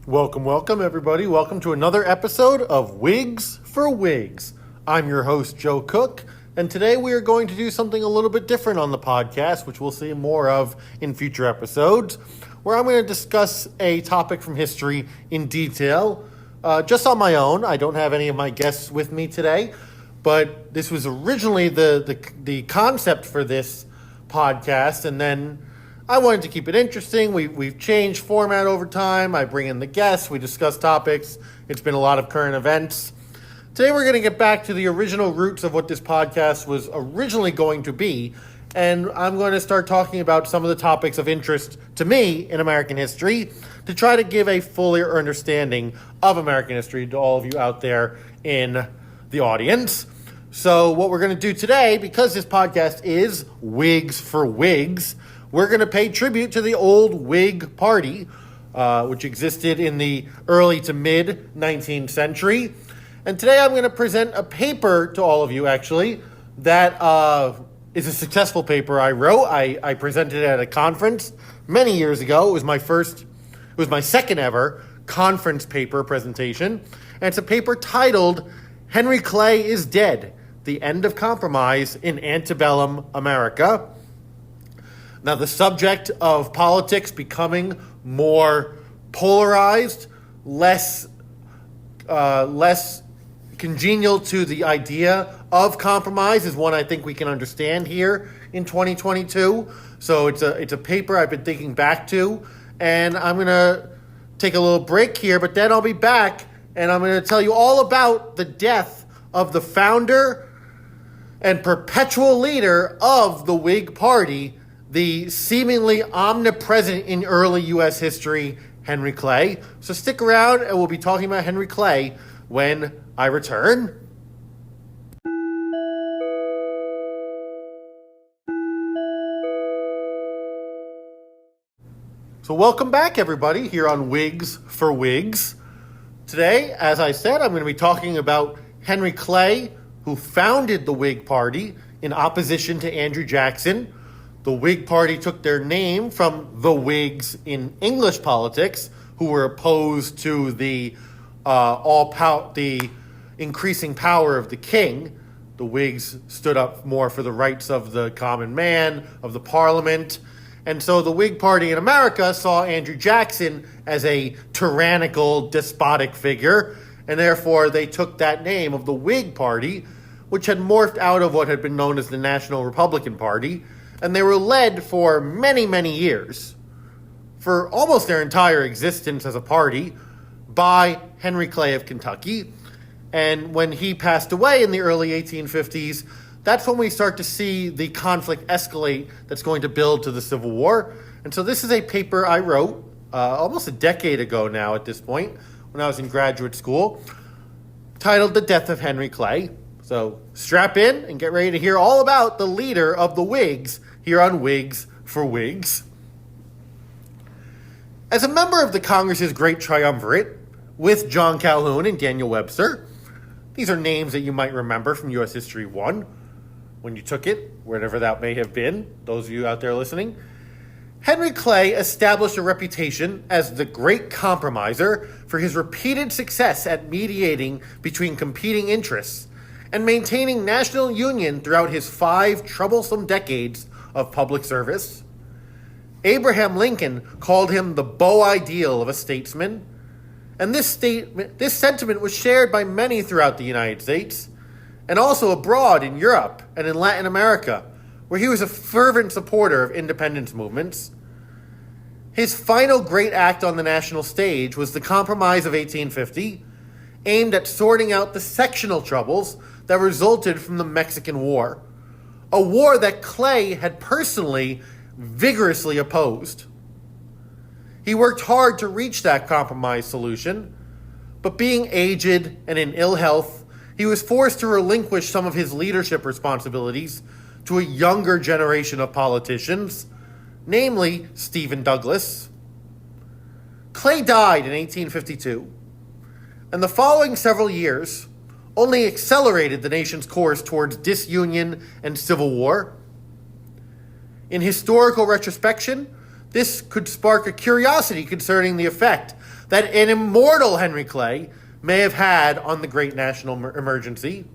Welcome, everybody. Welcome to another episode of Whigs for Whigs. I'm your host, Joe Cook, and today we are going to do something a little bit different on the podcast, which we'll see more of in future episodes, where I'm going to discuss a topic from history in detail, just on my own. I don't have any of my guests with me today, but this was originally the concept for this podcast, and then I wanted to keep it interesting. We've changed format over time. I bring in the guests. We discuss topics. It's been a lot of current events. Today we're going to get back to the original roots of what this podcast was originally going to be. And I'm going to start talking about some of the topics of interest to me in American history to try to give a fuller understanding of American history to all of you out there in the audience. So what we're going to do today, because this podcast is Whigs for Whigs, we're going to pay tribute to the old Whig Party, which existed in the early to mid-19th century. And today I'm going to present a paper to all of you, actually, that is a successful paper I wrote. I presented it at a conference many years ago. It was my second ever conference paper presentation. And it's a paper titled, "Henry Clay is Dead, The End of Compromise in Antebellum America." Now, the subject of politics becoming more polarized, less congenial to the idea of compromise is one I think we can understand here in 2022. So it's a paper I've been thinking back to, and I'm going to take a little break here, but then I'll be back, and I'm going to tell you all about the death of the founder and perpetual leader of the Whig Party, the seemingly omnipresent in early U.S. history, Henry Clay. So stick around, and we'll be talking about Henry Clay when I return. So welcome back, everybody, here on Whigs for Whigs. Today, as I said, I'm going to be talking about Henry Clay, who founded the Whig Party in opposition to Andrew Jackson. The Whig Party took their name from the Whigs in English politics, who were opposed to the increasing power of the king. The Whigs stood up more for the rights of the common man, of the parliament. And so the Whig Party in America saw Andrew Jackson as a tyrannical, despotic figure, and therefore they took that name of the Whig Party, which had morphed out of what had been known as the National Republican Party. And they were led for many, many years, for almost their entire existence as a party, by Henry Clay of Kentucky. And when he passed away in the early 1850s, that's when we start to see the conflict escalate that's going to build to the Civil War. And so this is a paper I wrote almost a decade ago now at this point, when I was in graduate school, titled "The Death of Henry Clay." So strap in and get ready to hear all about the leader of the Whigs here on Whigs for Whigs. As a member of the Congress's Great Triumvirate, with John Calhoun and Daniel Webster, these are names that you might remember from U.S. History 1, when you took it, wherever that may have been, those of you out there listening. Henry Clay established a reputation as the great compromiser for his repeated success at mediating between competing interests and maintaining national union throughout his 5 troublesome decades of public service. Abraham Lincoln called him the beau ideal of a statesman, and this sentiment was shared by many throughout the United States, and also abroad in Europe and in Latin America, where he was a fervent supporter of independence movements. His final great act on the national stage was the Compromise of 1850, aimed at sorting out the sectional troubles that resulted from the Mexican War, a war that Clay had personally vigorously opposed. He worked hard to reach that compromise solution, but being aged and in ill health, he was forced to relinquish some of his leadership responsibilities to a younger generation of politicians, namely Stephen Douglas. Clay died in 1852, and the following several years only accelerated the nation's course towards disunion and civil war. In historical retrospection, This could spark a curiosity concerning the effect that an immortal Henry Clay may have had on the great national emergency.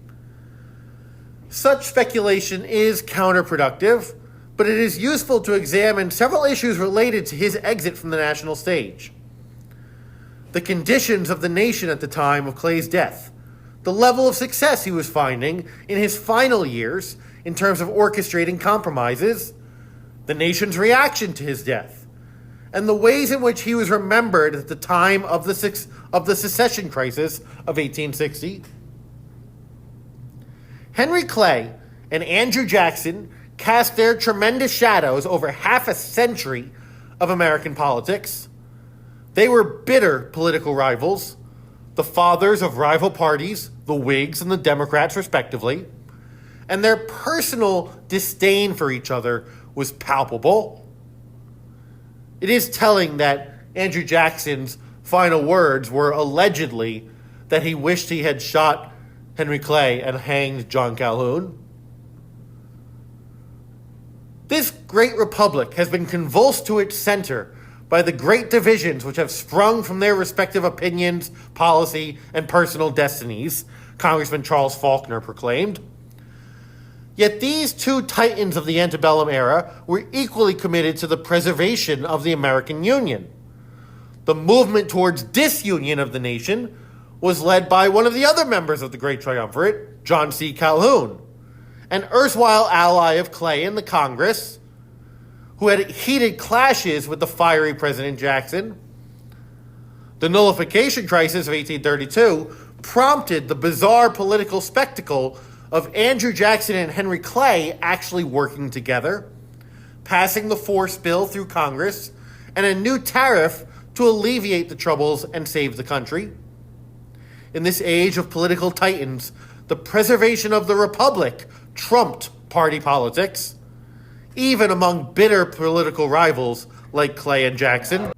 Such speculation is counterproductive, but it is useful to examine several issues related to his exit from the national stage. The conditions of the nation at the time of Clay's death, the level of success he was finding in his final years in terms of orchestrating compromises, the nation's reaction to his death, and the ways in which he was remembered at the time of the secession crisis of 1860. Henry Clay and Andrew Jackson cast their tremendous shadows over half a century of American politics. They were bitter political rivals, the fathers of rival parties, the Whigs and the Democrats respectively, and their personal disdain for each other was palpable. It is telling that Andrew Jackson's final words were allegedly that he wished he had shot Henry Clay and hanged John Calhoun. This great republic has been convulsed to its center by the great divisions which have sprung from their respective opinions, policy, and personal destinies, Congressman Charles Faulkner proclaimed. Yet these two titans of the antebellum era were equally committed to the preservation of the American Union. The movement towards disunion of the nation was led by one of the other members of the Great Triumvirate, John C. Calhoun, an erstwhile ally of Clay in the Congress, who had heated clashes with the fiery President Jackson. The nullification crisis of 1832 prompted the bizarre political spectacle of Andrew Jackson and Henry Clay actually working together, passing the force bill through Congress, and a new tariff to alleviate the troubles and save the country. In this age of political titans, the preservation of the Republic trumped party politics, even among bitter political rivals like Clay and Jackson.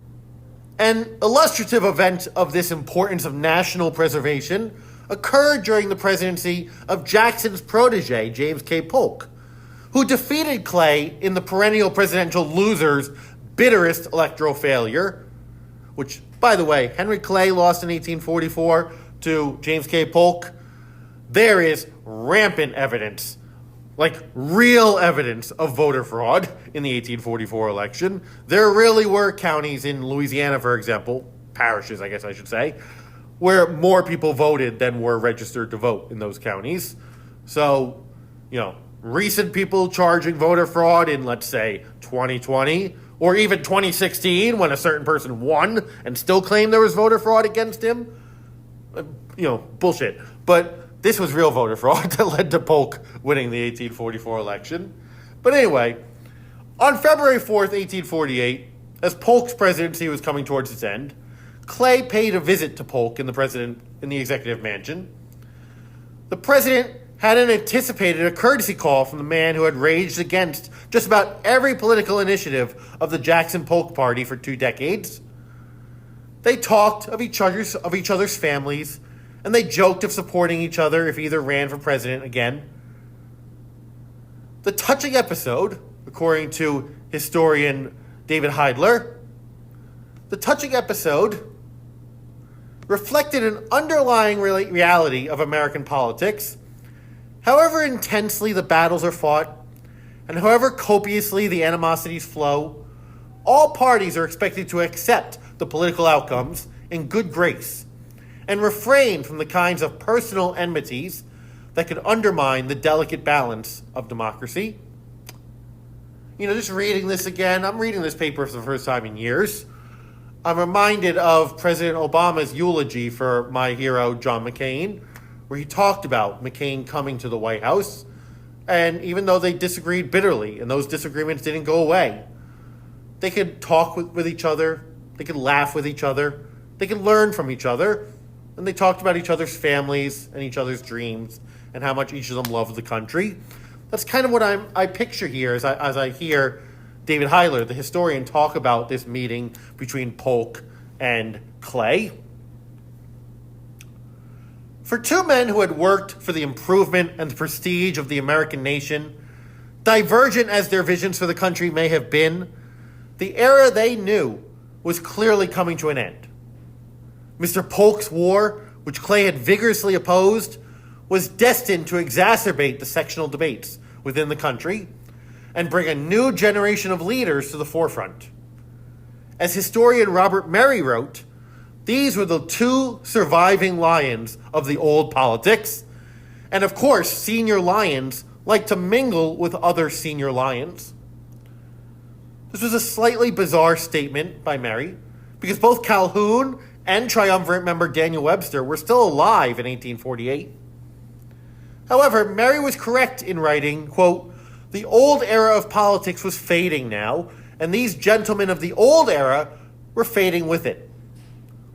An illustrative event of this importance of national preservation occurred during the presidency of Jackson's protege, James K. Polk, who defeated Clay in the perennial presidential loser's bitterest electoral failure, which, by the way, Henry Clay lost in 1844 to James K. Polk. There is rampant evidence, like real evidence of voter fraud in the 1844 election. There really were counties in Louisiana, for example, parishes, I guess I should say, where more people voted than were registered to vote in those counties. So, recent people charging voter fraud in, let's say, 2020 or even 2016 when a certain person won and still claimed there was voter fraud against him, bullshit. But this was real voter fraud that led to Polk winning the 1844 election. But anyway, on February 4th, 1848, as Polk's presidency was coming towards its end, Clay paid a visit to Polk in the executive mansion. The president hadn't anticipated a courtesy call from the man who had raged against just about every political initiative of the Jackson-Polk party for 2 decades. They talked of each other's families, and they joked of supporting each other if either ran for president again. The touching episode, according to historian David Heidler, reflected an underlying reality of American politics. However intensely the battles are fought, and however copiously the animosities flow, all parties are expected to accept the political outcomes in good grace and refrain from the kinds of personal enmities that could undermine the delicate balance of democracy. Just reading this again, I'm reading this paper for the first time in years. I'm reminded of President Obama's eulogy for my hero, John McCain, where he talked about McCain coming to the White House, and even though they disagreed bitterly, and those disagreements didn't go away, they could talk with each other, they could laugh with each other, they could learn from each other, and they talked about each other's families and each other's dreams, and how much each of them loved the country. That's kind of what I picture here as I hear David Heidler, the historian, talk about this meeting between Polk and Clay. For two men who had worked for the improvement and the prestige of the American nation, divergent as their visions for the country may have been, The era they knew was clearly coming to an end. Mr. Polk's war, which Clay had vigorously opposed, was destined to exacerbate the sectional debates within the country and bring a new generation of leaders to the forefront. As historian Robert Merry wrote, these were the two surviving lions of the old politics, and of course, senior lions like to mingle with other senior lions. This was a slightly bizarre statement by Merry, because both Calhoun and triumvirate member Daniel Webster were still alive in 1848. However, Merry was correct in writing, quote, "The old era of politics was fading now, and these gentlemen of the old era were fading with it.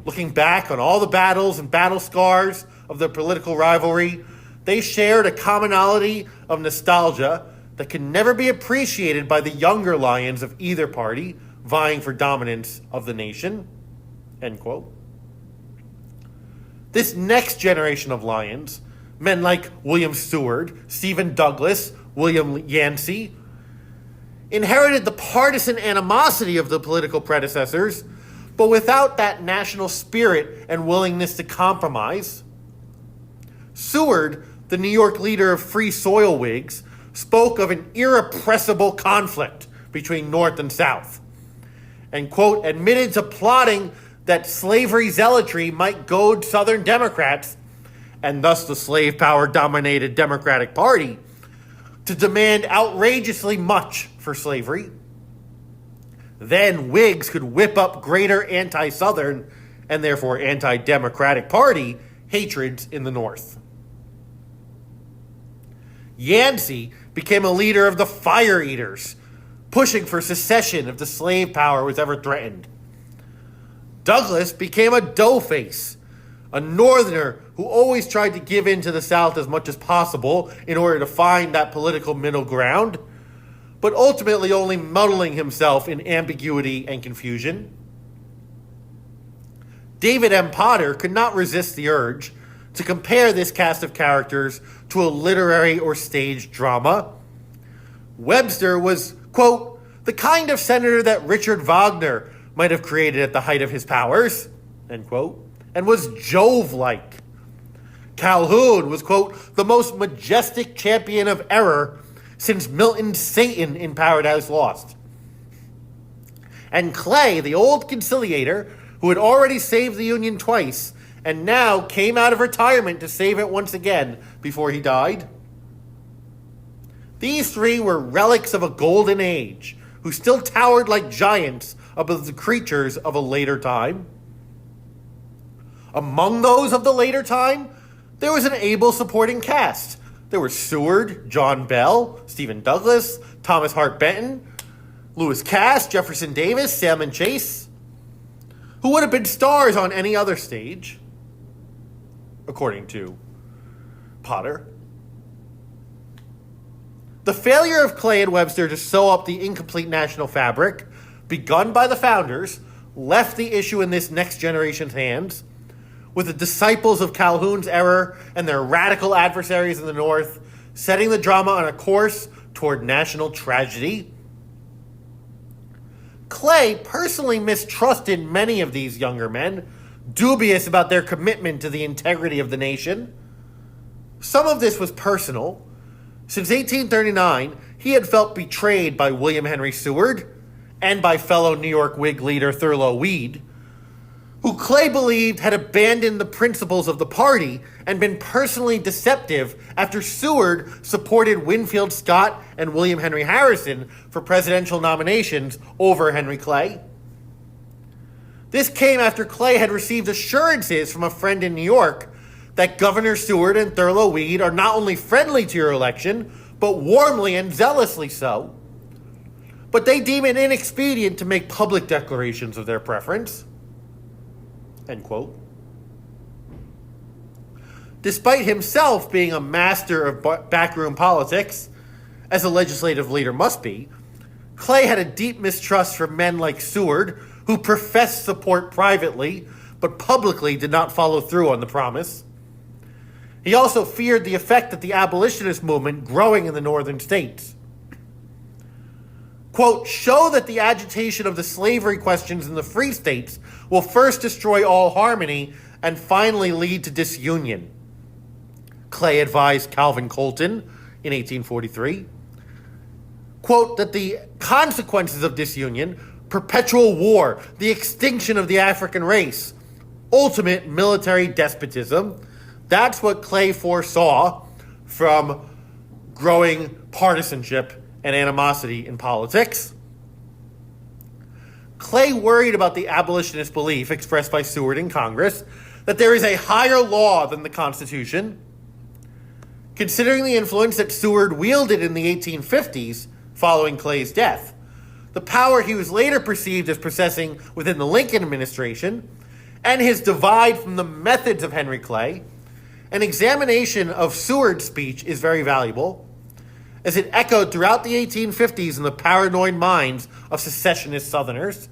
Looking back on all the battles and battle scars of their political rivalry, they shared a commonality of nostalgia that can never be appreciated by the younger lions of either party vying for dominance of the nation." End quote. This next generation of lions, men like William Seward, Stephen Douglas, William Yancey, inherited the partisan animosity of the political predecessors, but without that national spirit and willingness to compromise. Seward, the New York leader of Free Soil Whigs, spoke of an irrepressible conflict between North and South, and, quote, admitted to plotting that slavery zealotry might goad Southern Democrats, and thus the slave power-dominated Democratic Party, to demand outrageously much for slavery. Then Whigs could whip up greater anti-Southern, and therefore anti-Democratic Party, hatreds in the North. Yancey became a leader of the Fire Eaters, pushing for secession if the slave power was ever threatened. Douglas became a doughface, a Northerner who always tried to give in to the South as much as possible in order to find that political middle ground, but ultimately only muddling himself in ambiguity and confusion. David M. Potter could not resist the urge to compare this cast of characters to a literary or stage drama. Webster was, quote, the kind of senator that Richard Wagner might have created at the height of his powers, end quote, and was Jove-like. Calhoun was, quote, the most majestic champion of error since Milton's Satan in Paradise Lost. And Clay, the old conciliator, who had already saved the Union twice, and now came out of retirement to save it once again before he died. These three were relics of a golden age, who still towered like giants above the creatures of a later time. Among those of the later time, there was an able supporting cast. There were Seward, John Bell, Stephen Douglas, Thomas Hart Benton, Lewis Cass, Jefferson Davis, Salmon Chase, who would have been stars on any other stage, according to Potter. The failure of Clay and Webster to sew up the incomplete national fabric, begun by the founders, left the issue in this next generation's hands, with the disciples of Calhoun's error and their radical adversaries in the North setting the drama on a course toward national tragedy. Clay personally mistrusted many of these younger men, dubious about their commitment to the integrity of the nation. Some of this was personal. Since 1839, he had felt betrayed by William Henry Seward and by fellow New York Whig leader Thurlow Weed, who Clay believed had abandoned the principles of the party and been personally deceptive after Seward supported Winfield Scott and William Henry Harrison for presidential nominations over Henry Clay. This came after Clay had received assurances from a friend in New York that Governor Seward and Thurlow Weed are not only friendly to your election, but warmly and zealously so. But they deem it inexpedient to make public declarations of their preference. End quote. Despite himself being a master of backroom politics, as a legislative leader must be, Clay had a deep mistrust for men like Seward, who professed support privately, but publicly did not follow through on the promise. He also feared the effect of the abolitionist movement growing in the northern states. quote, show that the agitation of the slavery questions in the free states will first destroy all harmony and finally lead to disunion. Clay advised Calvin Colton in 1843, quote, that the consequences of disunion, perpetual war, the extinction of the African race, ultimate military despotism, that's what Clay foresaw from growing partisanship and animosity in politics. Clay worried about the abolitionist belief expressed by Seward in Congress that there is a higher law than the Constitution. Considering the influence that Seward wielded in the 1850s following Clay's death, the power he was later perceived as possessing within the Lincoln administration, and his divide from the methods of Henry Clay, an examination of Seward's speech is very valuable, as it echoed throughout the 1850s in the paranoid minds of secessionist Southerners.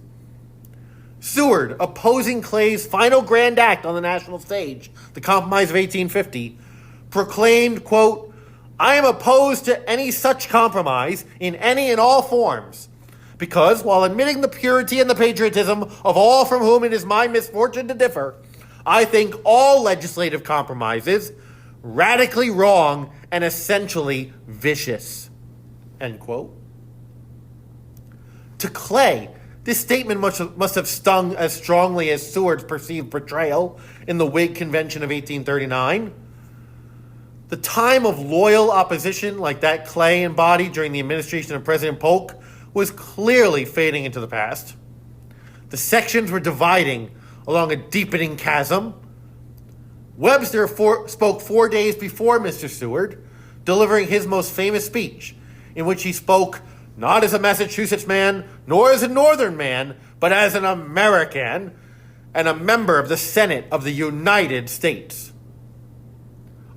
Seward, opposing Clay's final grand act on the national stage, the Compromise of 1850, proclaimed, quote, I am opposed to any such compromise in any and all forms, because while admitting the purity and the patriotism of all from whom it is my misfortune to differ, I think all legislative compromises radically wrong and essentially vicious, end quote. To Clay, this statement must have stung as strongly as Seward's perceived betrayal in the Whig Convention of 1839. The time of loyal opposition like that Clay embodied during the administration of President Polk was clearly fading into the past. The sections were dividing along a deepening chasm. Webster spoke 4 days before Mr. Seward, delivering his most famous speech, in which he spoke not as a Massachusetts man, nor as a Northern man, but as an American and a member of the Senate of the United States.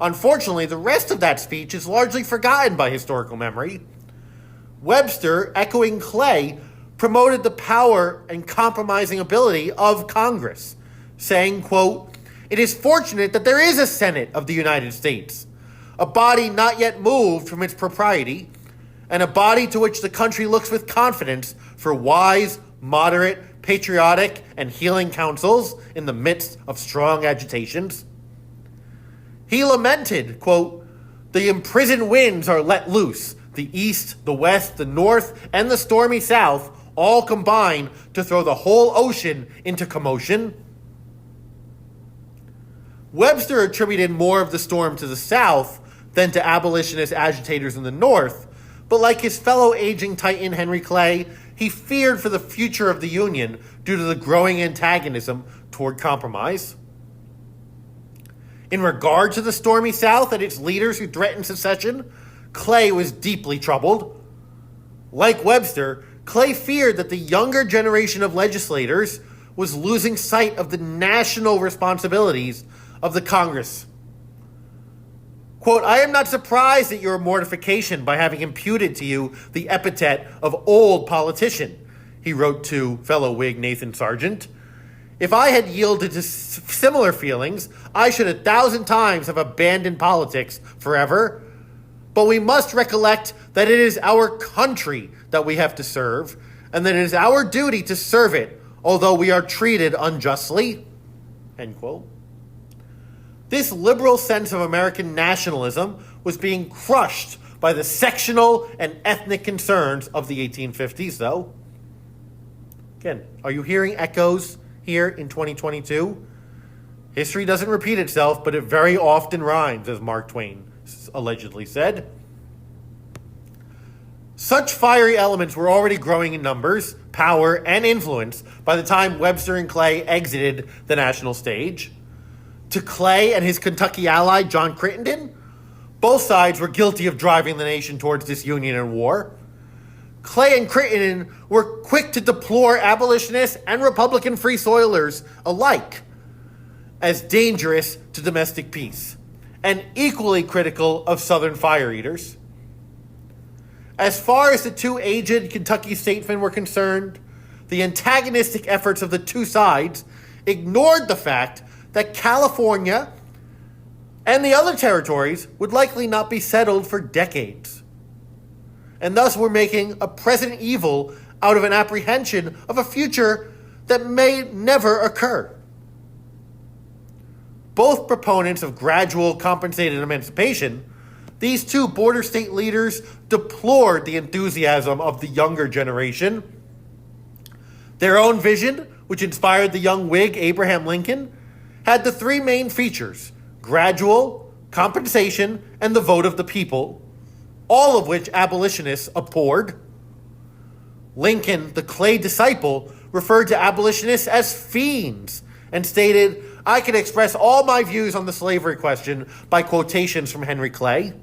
Unfortunately, the rest of that speech is largely forgotten by historical memory. Webster, echoing Clay, promoted the power and compromising ability of Congress, saying, quote, it is fortunate that there is a Senate of the United States, a body not yet moved from its propriety, and a body to which the country looks with confidence for wise, moderate, patriotic, and healing counsels in the midst of strong agitations. He lamented, quote, the imprisoned winds are let loose, the east, the west, the north, and the stormy south all combine to throw the whole ocean into commotion. Webster attributed more of the storm to the South than to abolitionist agitators in the North, but like his fellow aging Titan Henry Clay, he feared for the future of the Union due to the growing antagonism toward compromise. In regard to the stormy South and its leaders who threatened secession, Clay was deeply troubled. Like Webster, Clay feared that the younger generation of legislators was losing sight of the national responsibilities of the Congress. Quote, I am not surprised at your mortification by having imputed to you the epithet of old politician, he wrote to fellow Whig Nathan Sargent. If I had yielded to similar feelings, I should 1,000 times have abandoned politics forever. But we must recollect that it is our country that we have to serve, and that it is our duty to serve it, although we are treated unjustly, end quote. This liberal sense of American nationalism was being crushed by the sectional and ethnic concerns of the 1850s, though. Again, are you hearing echoes here in 2022? History doesn't repeat itself, but it very often rhymes, as Mark Twain allegedly said. Such fiery elements were already growing in numbers, power, and influence by the time Webster and Clay exited the national stage. To Clay and his Kentucky ally, John Crittenden, both sides were guilty of driving the nation towards disunion and war. Clay and Crittenden were quick to deplore abolitionists and Republican free soilers alike as dangerous to domestic peace, and equally critical of Southern fire eaters. As far as the two aged Kentucky statesmen were concerned, the antagonistic efforts of the two sides ignored the fact that California and the other territories would likely not be settled for decades. and thus were making a present evil out of an apprehension of a future that may never occur. Both proponents of gradual compensated emancipation, these two border state leaders deplored the enthusiasm of the younger generation. Their own vision, which inspired the young Whig Abraham Lincoln, had the three main features: gradual, compensation, and the vote of the people, all of which abolitionists abhorred. Lincoln, the Clay disciple, referred to abolitionists as fiends and stated, "I can express all my views on the slavery question by quotations from Henry Clay."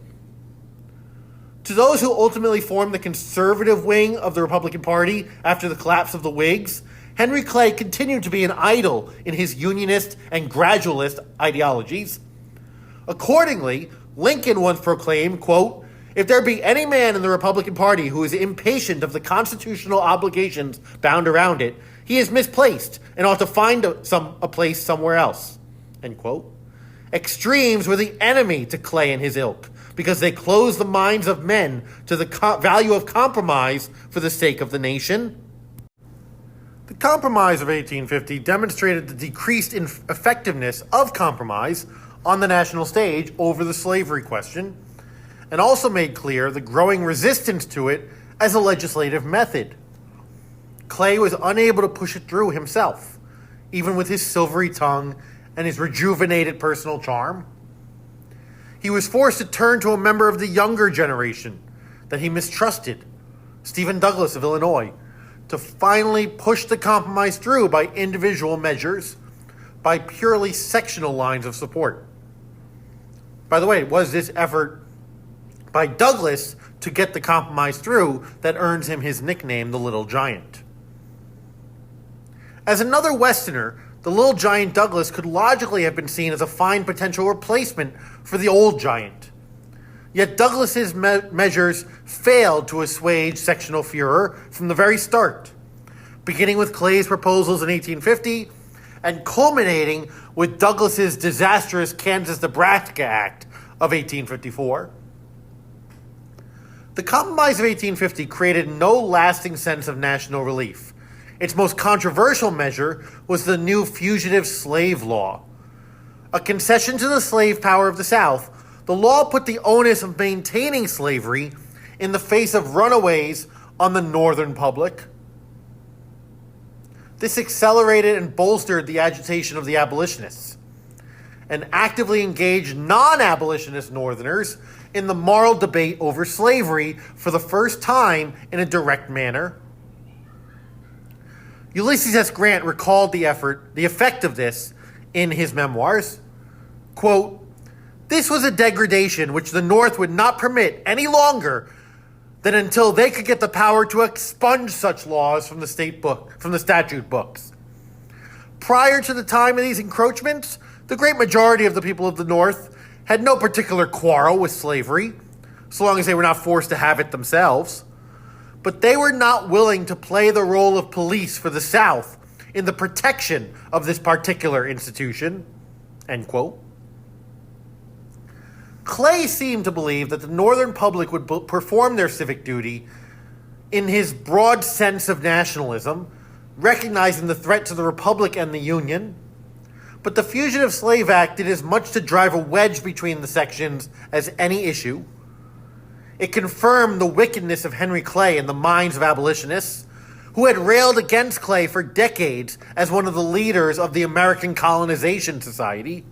To those who ultimately formed the conservative wing of the Republican Party after the collapse of the Whigs, Henry Clay continued to be an idol in his Unionist and gradualist ideologies. Accordingly, Lincoln once proclaimed, quote, "If there be any man in the Republican Party who is impatient of the constitutional obligations bound around it, he is misplaced and ought to find a place somewhere else." End quote. Extremes were the enemy to Clay and his ilk, because they closed the minds of men to the value of compromise for the sake of the nation. The Compromise of 1850 demonstrated the decreased effectiveness of compromise on the national stage over the slavery question, and also made clear the growing resistance to it as a legislative method. Clay was unable to push it through himself, even with his silvery tongue and his rejuvenated personal charm. He was forced to turn to a member of the younger generation that he mistrusted, Stephen Douglas of Illinois, to finally push the compromise through by individual measures, by purely sectional lines of support. By the way, it was this effort by Douglas to get the compromise through that earns him his nickname, the Little Giant. As another Westerner, the Little Giant Douglas could logically have been seen as a fine potential replacement for the Old Giant. Yet Douglas's measures failed to assuage sectional furor from the very start, beginning with Clay's proposals in 1850 and culminating with Douglas's disastrous Kansas-Nebraska Act of 1854. The Compromise of 1850 created no lasting sense of national relief. Its most controversial measure was the new fugitive slave law. A concession to the slave power of the South, the law put the onus of maintaining slavery in the face of runaways on the Northern public. This accelerated and bolstered the agitation of the abolitionists and actively engaged non-abolitionist Northerners in the moral debate over slavery for the first time in a direct manner. Ulysses S. Grant recalled the effect of this in his memoirs. Quote, "This was a degradation which the North would not permit any longer than until they could get the power to expunge such laws from the statute books. Prior to the time of these encroachments, the great majority of the people of the North had no particular quarrel with slavery, so long as they were not forced to have it themselves. But they were not willing to play the role of police for the South in the protection of this particular institution." End quote. Clay seemed to believe that the Northern public would perform their civic duty in his broad sense of nationalism, recognizing the threat to the Republic and the Union. But the Fugitive Slave Act did as much to drive a wedge between the sections as any issue. It confirmed the wickedness of Henry Clay in the minds of abolitionists, who had railed against Clay for decades as one of the leaders of the American Colonization Society.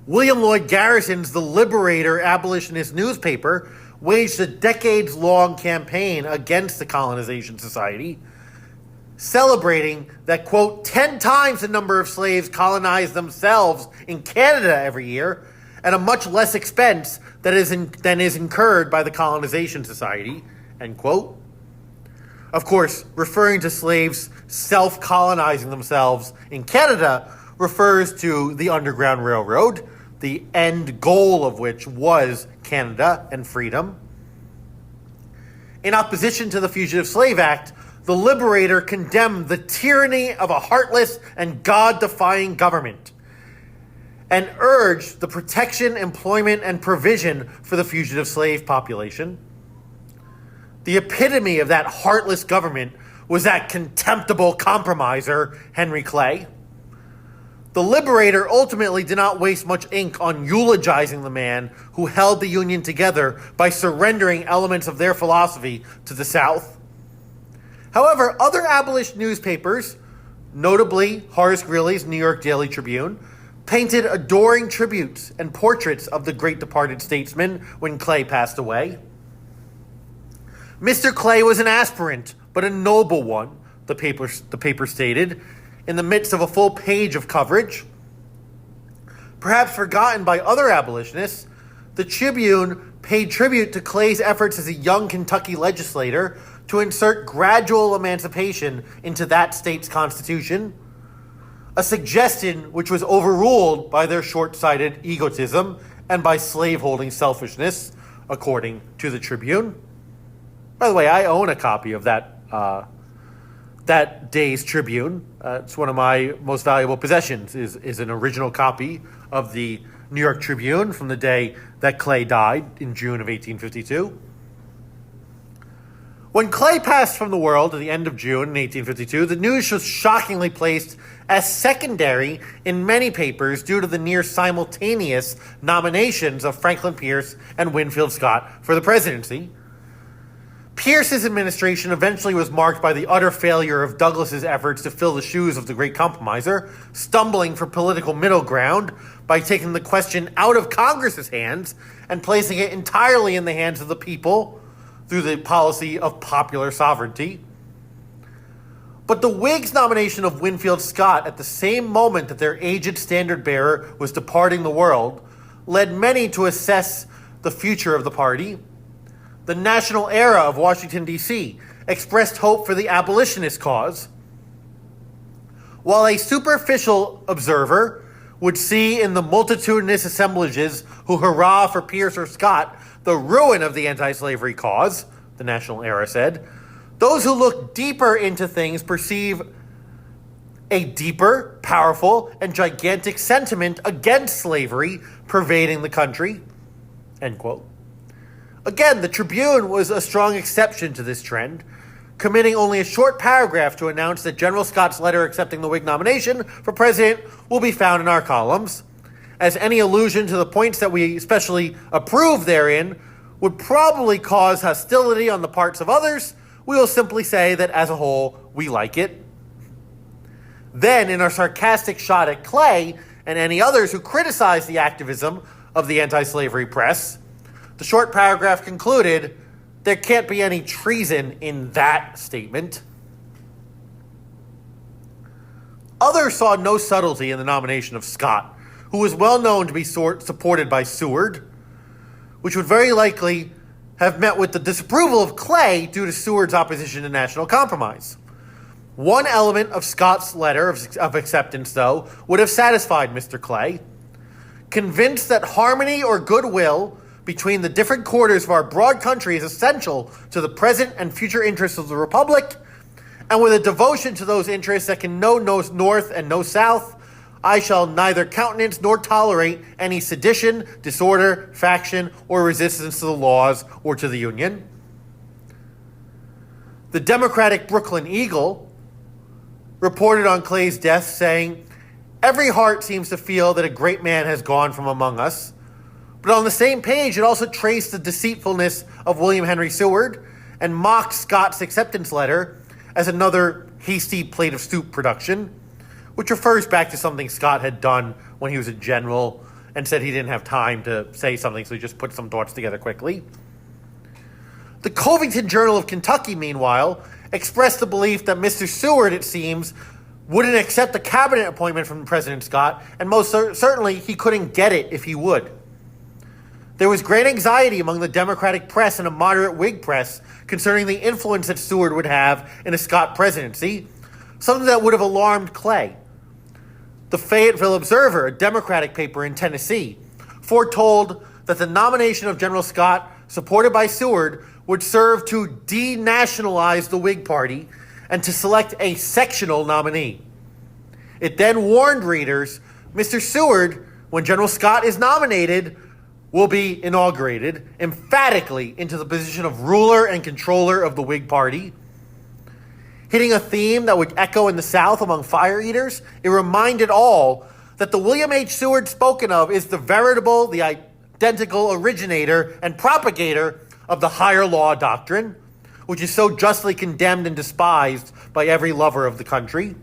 William Lloyd Garrison's The Liberator abolitionist newspaper waged a decades-long campaign against the Colonization Society, celebrating that, quote, 10 times the number of slaves colonized themselves in Canada every year, at a much less expense than is incurred by the Colonization Society, end quote. Of course, referring to slaves self-colonizing themselves in Canada refers to the Underground Railroad, the end goal of which was Canada and freedom. In opposition to the Fugitive Slave Act, the Liberator condemned the tyranny of a heartless and God-defying government and urged the protection, employment, and provision for the fugitive slave population. The epitome of that heartless government was that contemptible compromiser, Henry Clay. The Liberator ultimately did not waste much ink on eulogizing the man who held the Union together by surrendering elements of their philosophy to the South. However, other abolition newspapers, notably Horace Greeley's New York Daily Tribune, painted adoring tributes and portraits of the great departed statesman when Clay passed away. Mr. Clay was an aspirant, but a noble one, the paper stated, in the midst of a full page of coverage. Perhaps forgotten by other abolitionists, the Tribune paid tribute to Clay's efforts as a young Kentucky legislator to insert gradual emancipation into that state's constitution, a suggestion which was overruled by their short-sighted egotism and by slaveholding selfishness, according to the Tribune. By the way, I own a copy of that day's Tribune. It's one of my most valuable possessions, is an original copy of the New York Tribune from the day that Clay died in June of 1852. When Clay passed from the world at the end of June in 1852, the news was shockingly placed as secondary in many papers due to the near simultaneous nominations of Franklin Pierce and Winfield Scott for the presidency. Pierce's administration eventually was marked by the utter failure of Douglas's efforts to fill the shoes of the great compromiser, stumbling for political middle ground by taking the question out of Congress's hands and placing it entirely in the hands of the people through the policy of popular sovereignty. But the Whigs' nomination of Winfield Scott at the same moment that their aged standard-bearer was departing the world led many to assess the future of the party. The National Era of Washington, D.C. expressed hope for the abolitionist cause, while a superficial observer would see in the multitudinous assemblages who hurrah for Pierce or Scott the ruin of the anti-slavery cause, the National Era said. Those who look deeper into things perceive a deeper, powerful, and gigantic sentiment against slavery pervading the country. End quote. Again, the Tribune was a strong exception to this trend, committing only a short paragraph to announce that General Scott's letter accepting the Whig nomination for president will be found in our columns, as any allusion to the points that we especially approve therein would probably cause hostility on the parts of others. We will simply say that as a whole, we like it. Then, in a sarcastic shot at Clay and any others who criticized the activism of the anti-slavery press, the short paragraph concluded, there can't be any treason in that statement. Others saw no subtlety in the nomination of Scott, who was well known to be supported by Seward, which would very likely have met with the disapproval of Clay due to Seward's opposition to national compromise. One element of Scott's letter of acceptance, though, would have satisfied Mr. Clay. Convinced that harmony or goodwill between the different quarters of our broad country is essential to the present and future interests of the Republic, and with a devotion to those interests that can know no north and no south, I shall neither countenance nor tolerate any sedition, disorder, faction, or resistance to the laws or to the Union. The Democratic Brooklyn Eagle reported on Clay's death saying, "Every heart seems to feel that a great man has gone from among us." But on the same page, it also traced the deceitfulness of William Henry Seward and mocked Scott's acceptance letter as another hasty plate of soup production, which refers back to something Scott had done when he was a general and said he didn't have time to say something, so he just put some thoughts together quickly. The Covington Journal of Kentucky, meanwhile, expressed the belief that Mr. Seward, it seems, wouldn't accept the cabinet appointment from President Scott, and most certainly he couldn't get it if he would. There was great anxiety among the Democratic press and a moderate Whig press concerning the influence that Seward would have in a Scott presidency, something that would have alarmed Clay. The Fayetteville Observer, a Democratic paper in Tennessee, foretold that the nomination of General Scott, supported by Seward, would serve to denationalize the Whig Party and to select a sectional nominee. It then warned readers, Mr. Seward, when General Scott is nominated, will be inaugurated emphatically into the position of ruler and controller of the Whig Party. Hitting a theme that would echo in the South among fire eaters, it reminded all that the William H. Seward spoken of is the identical originator and propagator of the higher law doctrine, which is so justly condemned and despised by every lover of the country.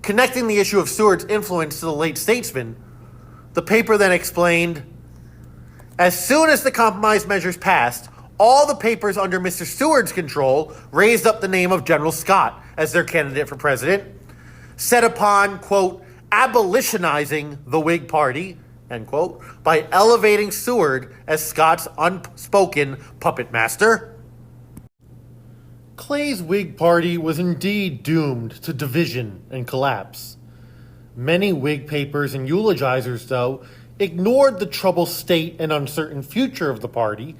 Connecting the issue of Seward's influence to the late statesman, the paper then explained, as soon as the compromise measures passed, all the papers under Mr. Seward's control raised up the name of General Scott as their candidate for president, set upon, quote, abolitionizing the Whig Party, end quote, by elevating Seward as Scott's unspoken puppet master. Clay's Whig Party was indeed doomed to division and collapse. Many Whig papers and eulogizers, though, ignored the troubled state and uncertain future of the party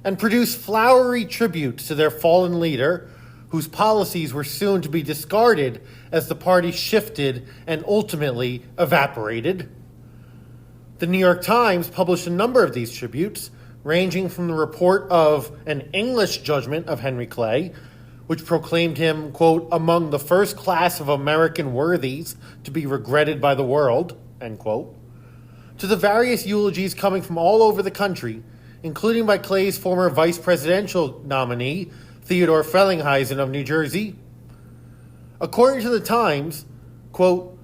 and produced flowery tributes to their fallen leader, whose policies were soon to be discarded as the party shifted and ultimately evaporated. The New York Times published a number of these tributes, ranging from the report of an English judgment of Henry Clay, which proclaimed him, quote, among the first class of American worthies to be regretted by the world, end quote, to the various eulogies coming from all over the country, including by Clay's former vice presidential nominee, Theodore Frelinghuysen of New Jersey. According to the Times, quote,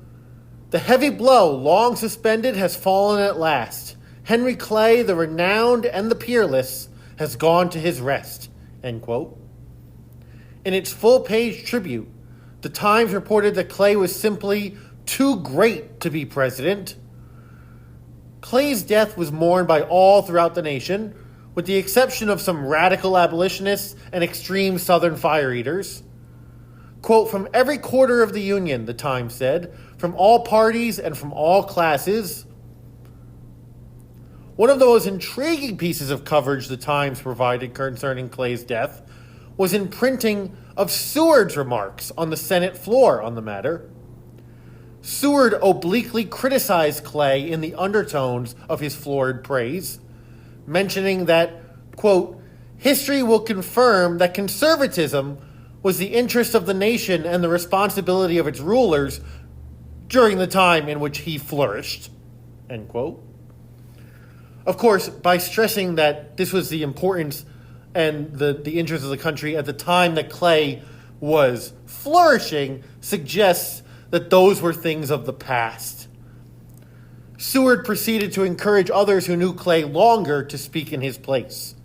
the heavy blow long suspended has fallen at last. Henry Clay, the renowned and the peerless, has gone to his rest, end quote. In its full-page tribute, the Times reported that Clay was simply too great to be president. Clay's death was mourned by all throughout the nation, with the exception of some radical abolitionists and extreme Southern fire eaters. Quote, from every quarter of the Union, the Times said, from all parties and from all classes. One of the most intriguing pieces of coverage the Times provided concerning Clay's death was in printing of Seward's remarks on the Senate floor on the matter. Seward obliquely criticized Clay in the undertones of his florid praise, mentioning that, quote, history will confirm that conservatism was the interest of the nation and the responsibility of its rulers during the time in which he flourished, end quote. Of course, by stressing that this was the importance and the interest of the country at the time that Clay was flourishing suggests that those were things of the past. Seward proceeded to encourage others who knew Clay longer to speak in his place.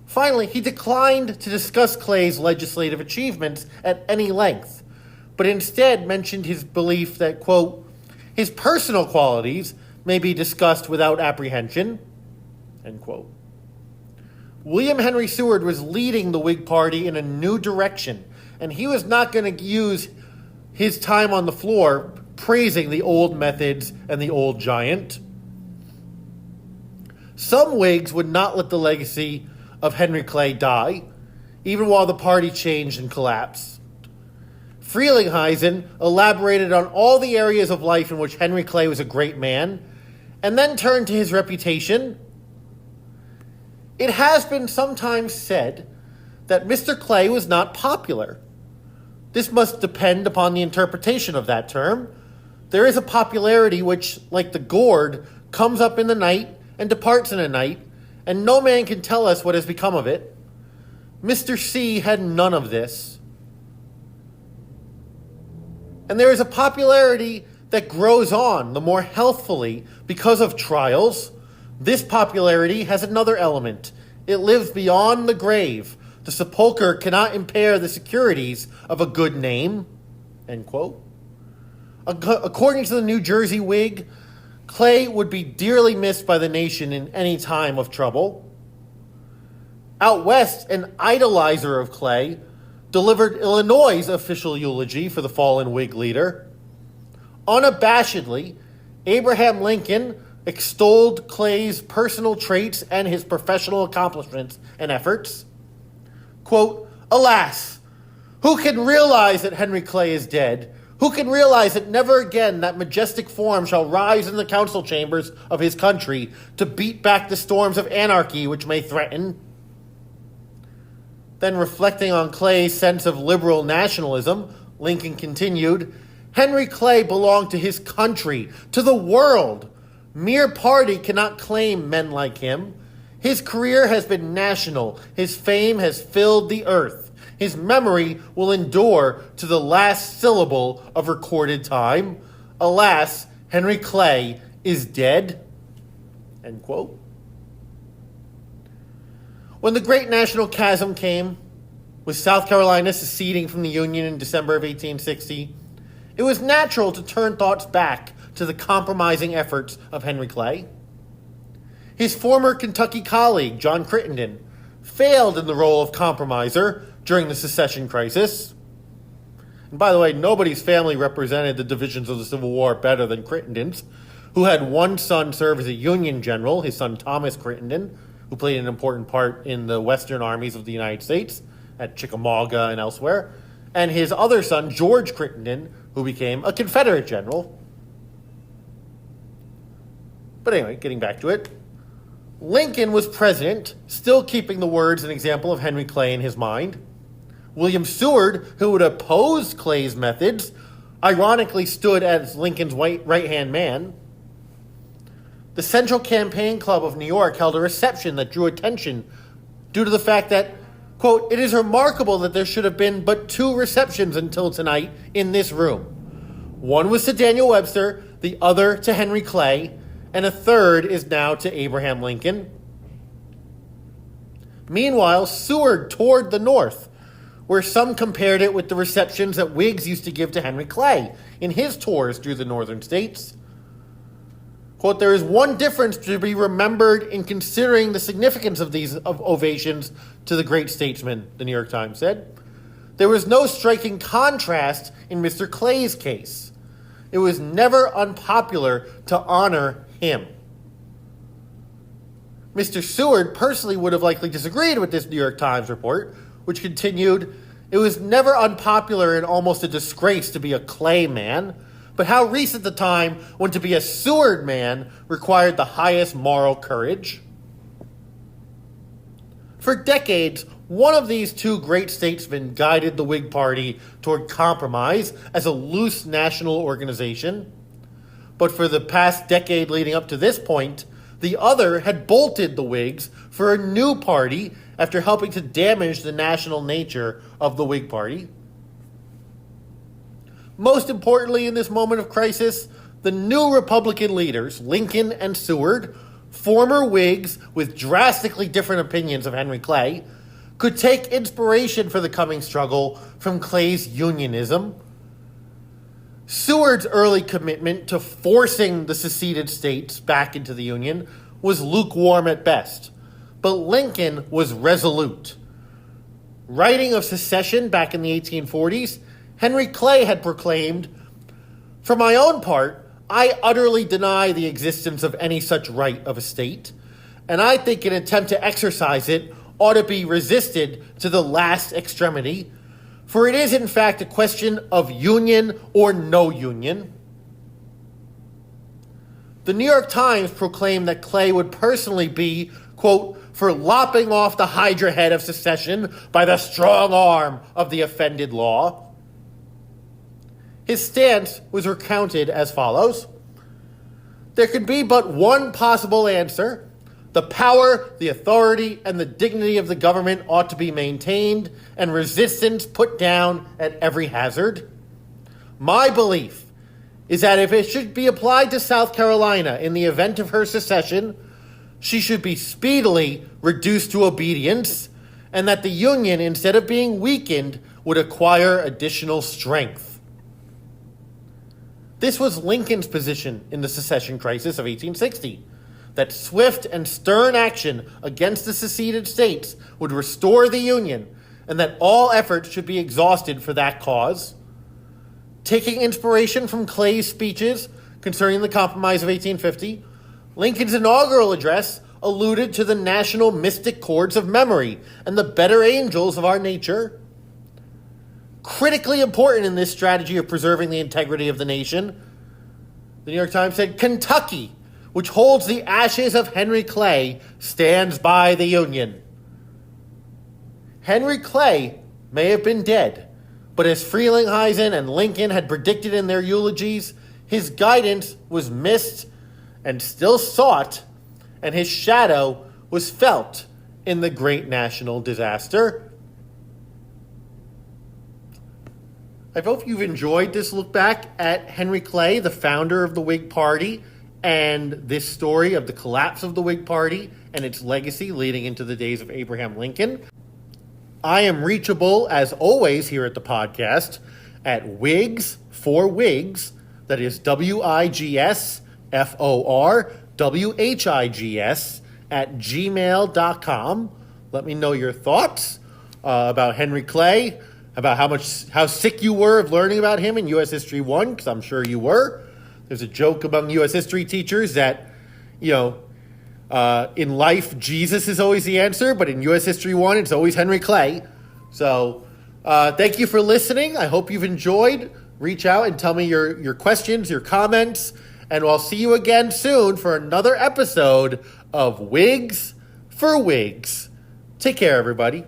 Finally, he declined to discuss Clay's legislative achievements at any length, but instead mentioned his belief that, quote, his personal qualities may be discussed without apprehension, end quote. William Henry Seward was leading the Whig Party in a new direction, and he was not going to use his time on the floor praising the old methods and the old giant. Some Whigs would not let the legacy of Henry Clay die, even while the party changed and collapsed. Frelinghuysen elaborated on all the areas of life in which Henry Clay was a great man, and then turned to his reputation. It has been sometimes said that Mr. Clay was not popular. This must depend upon the interpretation of that term. There is a popularity which, like the gourd, comes up in the night and departs in a night, and no man can tell us what has become of it. Mr. C had none of this. And there is a popularity that grows on the more healthfully because of trials. This popularity has another element. It lives beyond the grave. The sepulcher cannot impair the securities of a good name, end quote. According to the New Jersey Whig, Clay would be dearly missed by the nation in any time of trouble. Out west, an idolizer of Clay delivered Illinois' official eulogy for the fallen Whig leader. Unabashedly, Abraham Lincoln extolled Clay's personal traits and his professional accomplishments and efforts. Quote, alas, who can realize that Henry Clay is dead? Who can realize that never again that majestic form shall rise in the council chambers of his country to beat back the storms of anarchy which may threaten? Then, reflecting on Clay's sense of liberal nationalism, Lincoln continued, Henry Clay belonged to his country, to the world. Mere party cannot claim men like him. His career has been national. His fame has filled the earth. His memory will endure to the last syllable of recorded time. Alas, Henry Clay is dead. End quote. When the great national chasm came, with South Carolina seceding from the Union in December of 1860, it was natural to turn thoughts back to the compromising efforts of Henry Clay. His former Kentucky colleague, John Crittenden, failed in the role of compromiser during the secession crisis. And by the way, nobody's family represented the divisions of the Civil War better than Crittenden's, who had one son serve as a Union general, his son Thomas Crittenden, who played an important part in the Western armies of the United States at Chickamauga and elsewhere, and his other son, George Crittenden, who became a Confederate general. But anyway, getting back to it, Lincoln was president, still keeping the words and example of Henry Clay in his mind. William Seward, who had opposed Clay's methods, ironically stood as Lincoln's right-hand man. The Central Campaign Club of New York held a reception that drew attention due to the fact that, quote, it is remarkable that there should have been but 2 receptions until tonight in this room. One was to Daniel Webster, the other to Henry Clay, and a third is now to Abraham Lincoln. Meanwhile, Seward toured the North, where some compared it with the receptions that Whigs used to give to Henry Clay in his tours through the northern states. Quote, there is one difference to be remembered in considering the significance of these ovations to the great statesman, the New York Times said. There was no striking contrast in Mr. Clay's case. It was never unpopular to honor him. Mr. Seward personally would have likely disagreed with this New York Times report, which continued, it was never unpopular and almost a disgrace to be a Clay man, but how recent the time when to be a Seward man required the highest moral courage. For decades, one of these 2 great statesmen guided the Whig Party toward compromise as a loose national organization. But for the past decade leading up to this point, the other had bolted the Whigs for a new party after helping to damage the national nature of the Whig Party. Most importantly in this moment of crisis, the new Republican leaders, Lincoln and Seward, former Whigs with drastically different opinions of Henry Clay, could take inspiration for the coming struggle from Clay's unionism. Seward's early commitment to forcing the seceded states back into the Union was lukewarm at best, but Lincoln was resolute. Writing of secession back in the 1840s, Henry Clay had proclaimed, for my own part, I utterly deny the existence of any such right of a state, and I think an attempt to exercise it ought to be resisted to the last extremity, for it is in fact a question of union or no union. The New York Times proclaimed that Clay would personally be, quote, for lopping off the hydra head of secession by the strong arm of the offended law. His stance was recounted as follows. There could be but one possible answer. The power, the authority, and the dignity of the government ought to be maintained and resistance put down at every hazard. My belief is that if it should be applied to South Carolina in the event of her secession, she should be speedily reduced to obedience, and that the Union, instead of being weakened, would acquire additional strength. This was Lincoln's position in the secession crisis of 1860, that swift and stern action against the seceded states would restore the Union, and that all efforts should be exhausted for that cause. Taking inspiration from Clay's speeches concerning the Compromise of 1850, Lincoln's inaugural address alluded to the national mystic chords of memory and the better angels of our nature. critically important in this strategy of preserving the integrity of the nation. The New York Times said, Kentucky, which holds the ashes of Henry Clay, stands by the Union. Henry Clay may have been dead, but as Frelinghuysen and Lincoln had predicted in their eulogies, his guidance was missed and still sought, and his shadow was felt in the great national disaster. I hope you've enjoyed this look back at Henry Clay, the founder of the Whig Party, and this story of the collapse of the Whig Party and its legacy leading into the days of Abraham Lincoln. I am reachable, as always, here at the podcast at Whigs for Whigs. That is WIGSFORWHIGS at gmail.com. Let me know your thoughts about Henry Clay, about how sick you were of learning about him in U.S. History 1, because I'm sure you were. There's a joke among U.S. history teachers that, in life, Jesus is always the answer, but in U.S. History 1, it's always Henry Clay. So thank you for listening. I hope you've enjoyed. Reach out and tell me your questions, your comments, and I'll see you again soon for another episode of Whigs for Whigs. Take care, everybody.